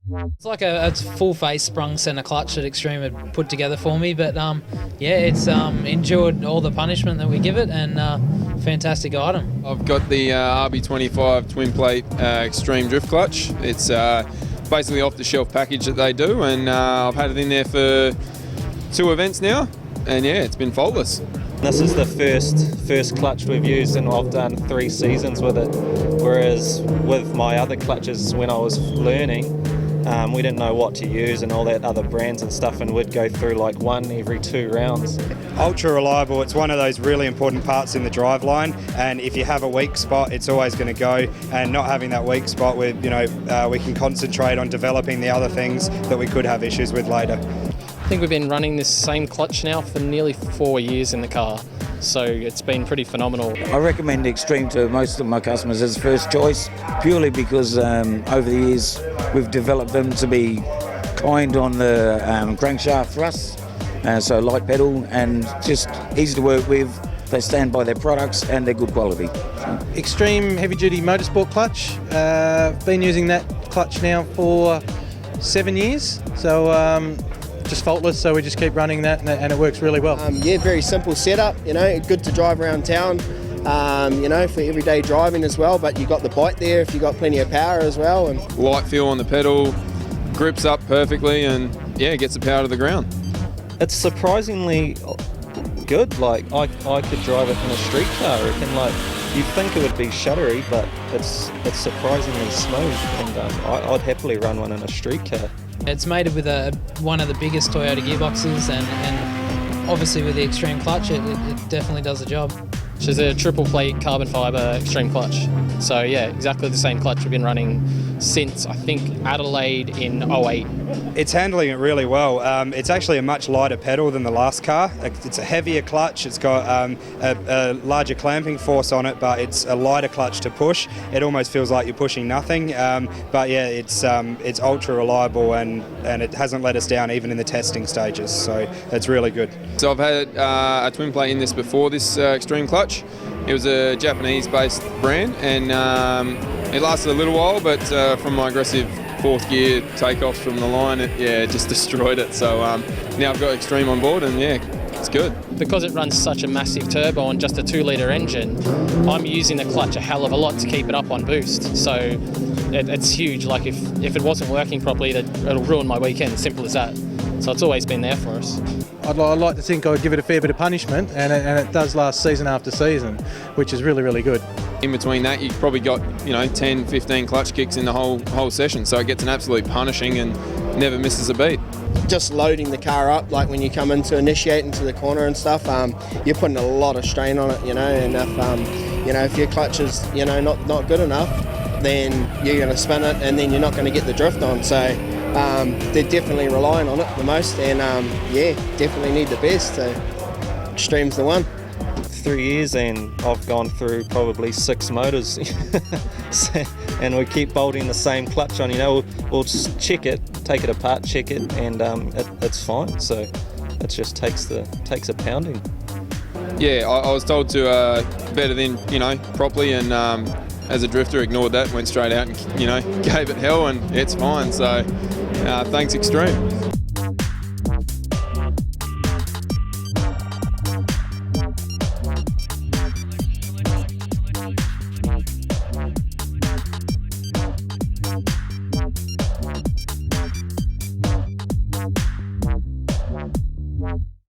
It's like a full face sprung centre clutch that Xtreme had put together for me, but yeah, it's endured all the punishment that we give it, and fantastic item. I've got the RB25 twin plate Xtreme drift clutch. It's basically off the shelf package that they do, and I've had it in there for 2 events now, and yeah, it's been faultless. This is the first clutch we've used, and I've done 3 seasons with it, whereas with my other clutches when I was learning, we didn't know what to use and all that other brands and stuff, and we'd go through like 1 every 2 rounds. Ultra reliable, it's one of those really important parts in the drive line, and if you have a weak spot, it's always going to go, and not having that weak spot, we can concentrate on developing the other things that we could have issues with later. I think we've been running this same clutch now for nearly 4 years in the car, so it's been pretty phenomenal. I recommend Xtreme to most of my customers as first choice, purely because over the years we've developed them to be kind on the crankshaft thrust, so light pedal and just easy to work with. They stand by their products and they're good quality. Xtreme heavy duty motorsport clutch. Been using that clutch now for 7 years, so just faultless, so we just keep running that, and it works really well. Yeah, very simple setup, good to drive around town, for everyday driving as well, but you got the bite there if you got plenty of power as well. And Light feel on the pedal, grips up perfectly, and yeah, gets the power to the ground. It's surprisingly good. Like I could drive it in a street car. I reckon, like, you'd think it would be shuddery, but it's surprisingly smooth, and I'd happily run one in a street car. It's mated with one of the biggest Toyota gearboxes, and obviously with the Xtreme clutch, it definitely does the job. Which is a triple plate carbon fibre Xtreme clutch. So yeah, exactly the same clutch we've been running since, I think, Adelaide in 08. It's handling it really well. It's actually a much lighter pedal than the last car. It's a heavier clutch, it's got a larger clamping force on it, but it's a lighter clutch to push. It almost feels like you're pushing nothing, but yeah, it's ultra reliable, and it hasn't let us down even in the testing stages, so it's really good. So I've had a twin plate in this before this Xtreme clutch. It was a Japanese-based brand, and it lasted a little while, but from my aggressive 4th gear takeoffs from the line, it just destroyed it. So now I've got Xtreme on board, and yeah, it's good. Because it runs such a massive turbo on just a 2-litre engine, I'm using the clutch a hell of a lot to keep it up on boost. So it's huge. Like if it wasn't working properly, it'll ruin my weekend, simple as that. So it's always been there for us. I'd like to think I would give it a fair bit of punishment, and it does last season after season, which is really, really good. In between that, you've probably got 10, 15 clutch kicks in the whole session, so it gets an absolute punishing and never misses a beat. just loading the car up, like when you come in to initiate into the corner and stuff, you're putting a lot of strain on it, and if your clutch is, not good enough, then you're going to spin it and then you're not going to get the drift on. So they're definitely relying on it the most, and definitely need the best. So Xtreme's the one. 3 years and I've gone through probably 6 motors and we keep bolting the same clutch on. We'll just check it, take it apart, check it, and it's fine. So it just takes a pounding. Yeah, I was told to better than properly, and as a drifter ignored that, went straight out and gave it hell, and it's fine. So thanks Xtreme.